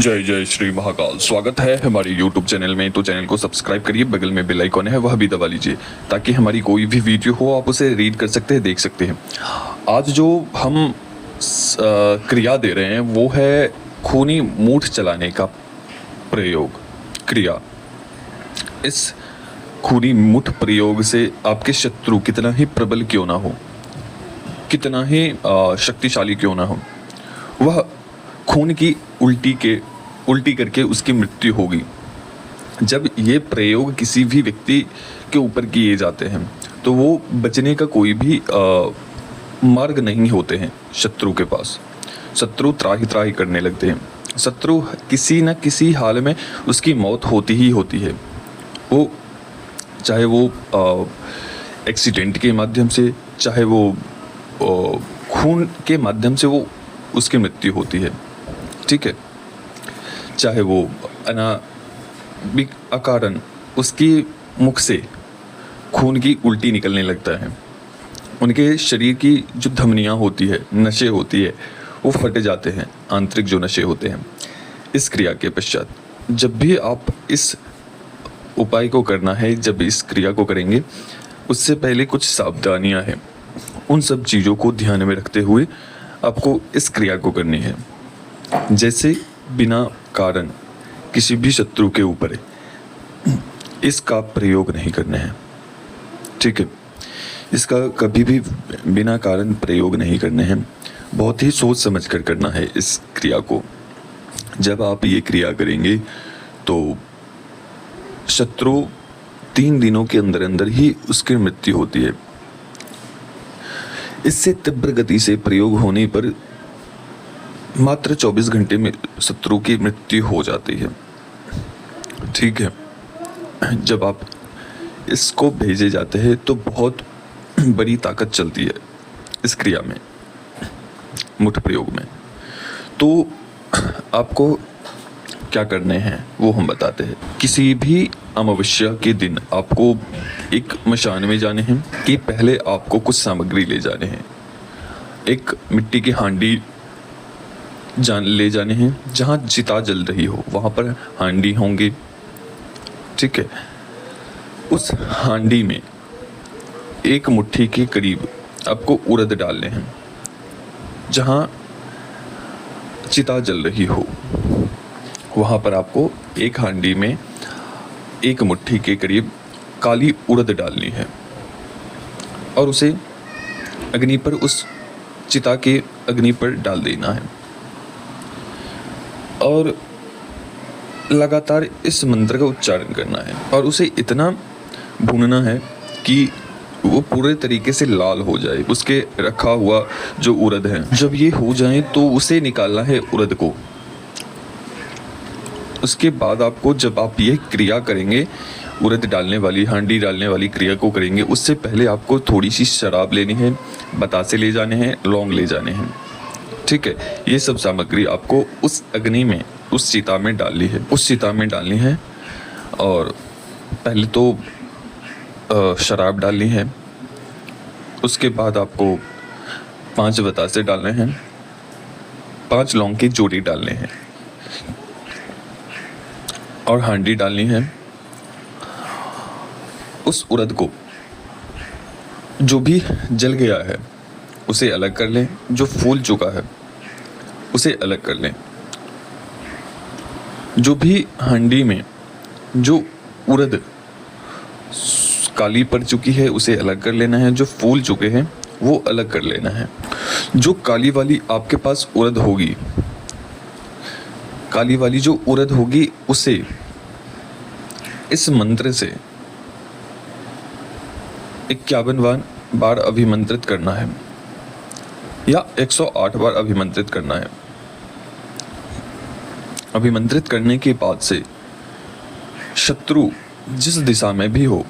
जय जय श्री महाकाल। स्वागत है हमारे YouTube चैनल में। तो चैनल को सब्सक्राइब करिए, बगल में बेल आइकॉन है वह भी दबा लीजिए ताकि हमारी कोई भी वीडियो हो आप उसे रीड कर सकते हैं, देख सकते हैं। आज जो हम क्रिया दे रहे हैं वो है खूनी मूठ चलाने का प्रयोग क्रिया। इस खूनी मूठ प्रयोग से आपके शत्रु कितना ही प्रबल क्यों ना हो, कितना ही शक्तिशाली क्यों ना हो, वह खून की उल्टी करके उसकी मृत्यु होगी। जब ये प्रयोग किसी भी व्यक्ति के ऊपर किए जाते हैं तो वो बचने का कोई भी मार्ग नहीं होते हैं शत्रु के पास। शत्रु त्राही त्राही करने लगते हैं। शत्रु किसी न किसी हाल में उसकी मौत होती ही होती है। वो चाहे वो एक्सीडेंट के माध्यम से, चाहे वो खून के माध्यम से वो उसकी मृत्यु होती है, ठीक है। चाहे वो अकारण उसकी मुख से खून की उल्टी निकलने लगता है, उनके शरीर की जो धमनियाँ होती है, नशे होती है, वो फट जाते हैं, आंतरिक जो नशे होते हैं। इस क्रिया के पश्चात जब भी आप इस उपाय को करना है, जब इस क्रिया को करेंगे उससे पहले कुछ सावधानियां हैं। उन सब चीज़ों को ध्यान में रखते हुए आपको इस क्रिया को करनी है। जैसे बिना कारण किसी भी शत्रु के ऊपर इसका प्रयोग नहीं करना है, ठीक है। इसका कभी भी बिना कारण प्रयोग नहीं करने हैं। बहुत ही सोच समझ कर करना है इस क्रिया को। जब आप ये क्रिया करेंगे तो शत्रु 3 दिनों के अंदर अंदर ही उसकी मृत्यु होती है। इससे तीव्र गति से प्रयोग होने पर मात्र 24 घंटे में शत्रु की मृत्यु हो जाती है, ठीक है। जब आप इसको भेजे जाते हैं तो बहुत बड़ी ताकत चलती है इस क्रिया में, मूठ प्रयोग में। तो आपको क्या करने हैं वो हम बताते हैं। किसी भी अमावस्या के दिन आपको एक मशान में जाने हैं कि पहले आपको कुछ सामग्री ले जाने हैं। एक मिट्टी की हांडी ले जाने हैं, जहाँ चिता जल रही हो वहाँ पर हांडी होंगे, ठीक है। उस हांडी में एक मुट्ठी के करीब आपको उड़द डालने हैं। जहाँ चिता जल रही हो वहाँ पर आपको एक हांडी में एक मुट्ठी के करीब काली उड़द डालनी है और उसे अग्नि पर, उस चिता के अग्नि पर डाल देना है और लगातार इस मंत्र का उच्चारण करना है और उसे इतना भूनना है कि वो पूरे तरीके से लाल हो जाए, उसके रखा हुआ जो उड़द है। जब ये हो जाए तो उसे निकालना है उड़द को। उसके बाद आपको, जब आप ये क्रिया करेंगे, उड़द डालने वाली, हांडी डालने वाली क्रिया को करेंगे, उससे पहले आपको थोड़ी सी शराब लेनी है, बतासे ले जाने हैं, लौंग ले जाने हैं, ठीक है। ये सब सामग्री आपको उस अग्नि में, उस चिता में डालनी है, उस चिता में डालनी है। और पहले तो शराब डालनी है, उसके बाद आपको 5 बतासे डालने हैं, 5 लौंग की जोड़ी डालने हैं और हांडी डालनी है। उस उड़द को जो भी जल गया है उसे अलग कर लें, जो फूल चुका है उसे अलग कर लें। जो भी हांडी में जो उड़द काली पड़ चुकी है उसे अलग कर लेना है, जो फूल चुके हैं वो अलग कर लेना है। जो काली वाली आपके पास उड़द होगी, काली वाली जो उड़द होगी, उसे इस मंत्र से 51 बार अभिमंत्रित करना है या 108 बार अभिमंत्रित करना है। अभिमंत्रित करने के बाद से शत्रु जिस दिशा में भी हो,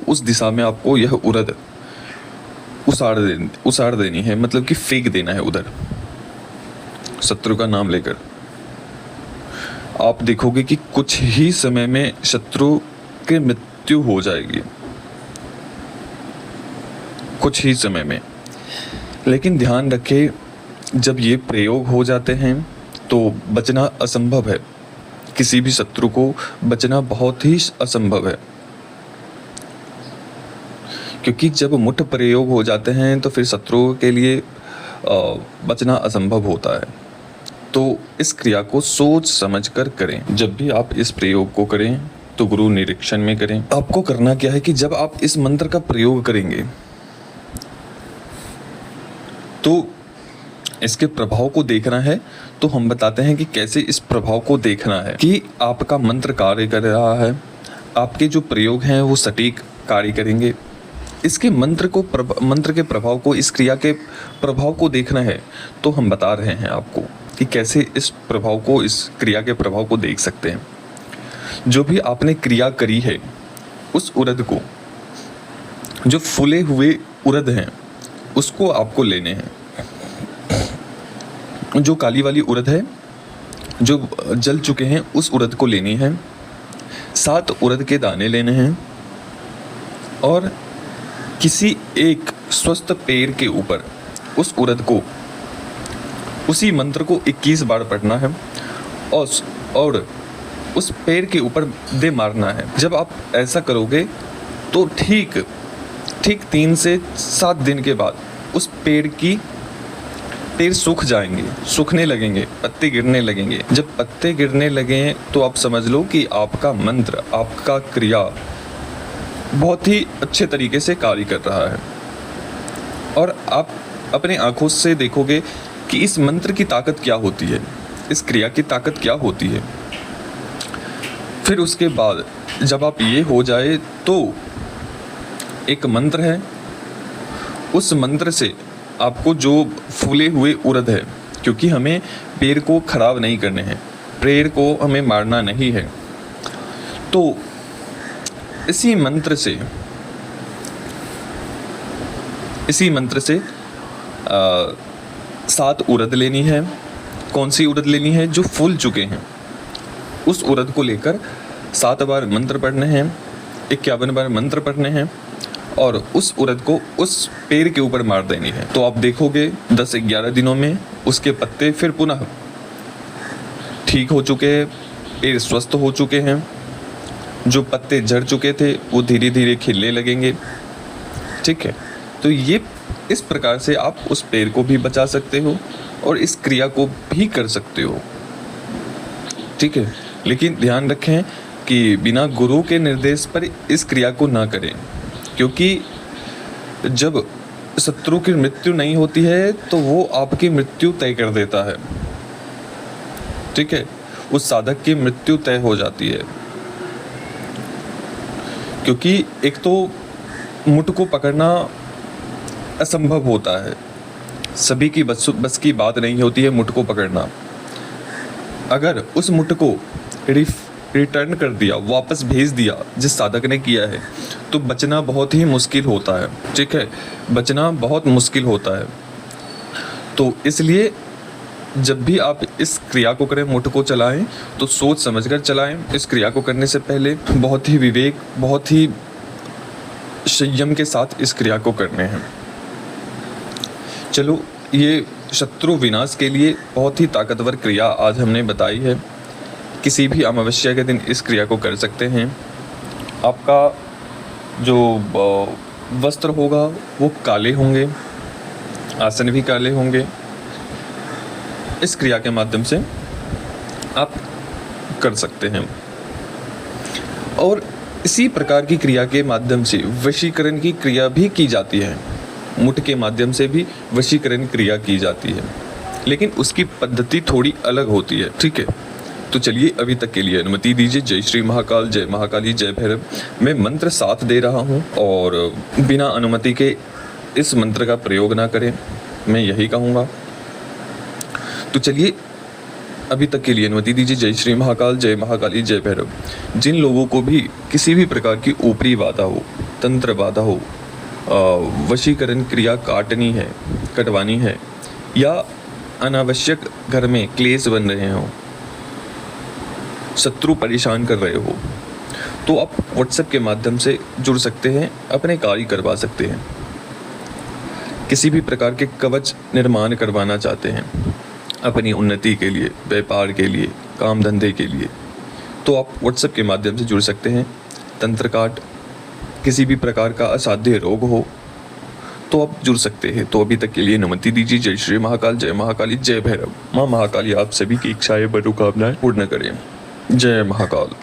उस दिशा में आपको यह उड़द उसाड़ देनी है, मतलब कि फेंक देना है उधर। शत्रु का नाम लेकर आप देखोगे कि कुछ ही समय में शत्रु की मृत्यु हो जाएगी, कुछ ही समय में। लेकिन ध्यान रखें, जब ये प्रयोग हो जाते हैं तो बचना असंभव है। किसी भी शत्रु को बचना बहुत ही असंभव है, क्योंकि जब मुठ प्रयोग हो जाते हैं तो फिर शत्रुओं के लिए बचना असंभव होता है। तो इस क्रिया को सोच समझ कर करें। जब भी आप इस प्रयोग को करें तो गुरु निरीक्षण में करें। आपको करना क्या है कि जब आप इस मंत्र का प्रयोग करेंगे तो इसके प्रभाव को देखना है। तो हम बताते हैं कि कैसे इस प्रभाव को देखना है कि आपका मंत्र कार्य कर रहा है, आपके जो प्रयोग हैं वो सटीक कार्य करेंगे। इसके मंत्र के प्रभाव को, इस क्रिया के प्रभाव को देखना है। तो हम बता रहे हैं आपको कि कैसे इस प्रभाव को, इस क्रिया के प्रभाव को देख सकते हैं। जो भी आपने क्रिया करी है उस उड़द को, जो फूले हुए उड़द हैं उसको आपको लेने हैं। जो काली वाली उड़द है, जो जल चुके हैं, उस उड़द को लेनी है। 7 उड़द के दाने लेने हैं और किसी एक स्वस्थ पेड़ के ऊपर उस उड़द को, उसी मंत्र को 21 बार पढ़ना है और उस पेड़ के ऊपर दे मारना है। जब आप ऐसा करोगे तो ठीक 3 से 7 दिन के बाद उस पेड़ सूख जाएंगे, सूखने लगेंगे, पत्ते गिरने लगेंगे। जब पत्ते गिरने लगे तो आप समझ लो कि आपका मंत्र, आपका क्रिया बहुत ही अच्छे तरीके से कार्य कर रहा है। और आप अपने आंखों से देखोगे कि इस मंत्र की ताकत क्या होती है, इस क्रिया की ताकत क्या होती है। फिर उसके बाद जब आप ये हो जाए तो एक मंत्र है, उस मंत्र से आपको जो फूले हुए उड़द है, क्योंकि हमें पेड़ को खराब नहीं करने हैं, पेड़ को हमें मारना नहीं है, तो इसी मंत्र से 7 उड़द लेनी है। कौन सी उड़द लेनी है? जो फूल चुके हैं। उस उड़द को लेकर 7 बार मंत्र पढ़ने हैं, 51 बार मंत्र पढ़ने हैं और उस उड़द को उस पेड़ के ऊपर मार देनी है। तो आप देखोगे 10-11 दिनों में उसके पत्ते फिर पुनः ठीक हो चुके हैं, पेड़ स्वस्थ हो चुके हैं। जो पत्ते झड़ चुके थे वो धीरे धीरे खिलने लगेंगे। ठीक है, तो ये इस प्रकार से आप उस पेड़ को भी बचा सकते हो और इस क्रिया को भी कर सकते हो। ठीक है, लेकिन ध्यान रखें कि बिना गुरु के निर्देश पर इस क्रिया को ना करें, क्योंकि जब शत्रु की मृत्यु नहीं होती है तो वो आपकी मृत्यु तय कर देता है। ठीक है, उस साधक की मृत्यु तय हो जाती है, क्योंकि एक तो मुठ को पकड़ना असंभव होता है, सभी की बस की बात नहीं होती है मुठ को पकड़ना। अगर उस मुठ को रिटर्न कर दिया, वापस भेज दिया जिस साधक ने किया है, तो बचना बहुत ही मुश्किल होता है। ठीक है, बचना बहुत मुश्किल होता है। तो इसलिए जब भी आप इस क्रिया को करें, मुठ को चलाएं, तो सोच समझकर चलाएं। इस क्रिया को करने से पहले बहुत ही विवेक, बहुत ही संयम के साथ इस क्रिया को करने हैं। चलो, ये शत्रु विनाश के लिए बहुत ही ताकतवर क्रिया आज हमने बताई है। किसी भी अमावस्या के दिन इस क्रिया को कर सकते हैं। आपका जो वस्त्र होगा वो काले होंगे, आसन भी काले होंगे। इस क्रिया के माध्यम से आप कर सकते हैं। और इसी प्रकार की क्रिया के माध्यम से वशीकरण की क्रिया भी की जाती है। मुठ के माध्यम से भी वशीकरण क्रिया की जाती है, लेकिन उसकी पद्धति थोड़ी अलग होती है। ठीक है, तो चलिए अभी तक के लिए अनुमति दीजिए। जय श्री महाकाल, जय महाकाली, जय भैरव। मैं मंत्र 7 दे रहा हूँ और बिना अनुमति के इस मंत्र का प्रयोग ना करें, मैं यही कहूँगा। तो चलिए अभी तक के लिए अनुमति दीजिए। जय श्री महाकाल, जय महाकाली, जय भैरव। जिन लोगों को भी किसी भी प्रकार की ऊपरी बाधा हो, तंत्र बाधा हो, वशीकरण क्रिया काटनी है, कटवानी है, या अनावश्यक घर में क्लेश बन रहे हो, शत्रु परेशान कर रहे हो, तो आप व्हाट्सएप के माध्यम से जुड़ सकते हैं, अपने कार्य करवा सकते हैं। किसी भी प्रकार के कवच निर्माण करवाना चाहते हैं, अपनी उन्नति के लिए, व्यापार के लिए, काम धंधे के लिए, तो आप व्हाट्सएप के माध्यम से जुड़ सकते हैं। तंत्र काट, किसी भी प्रकार का असाध्य रोग हो तो आप जुड़ सकते हैं। तो अभी तक के लिए अनुमति दीजिए। जय श्री महाकाल, जय महाकाली, जय भैरव। माँ महाकाली आप सभी की इच्छाएं, मनोकामनाएं पूर्ण करें। जय महाकाल।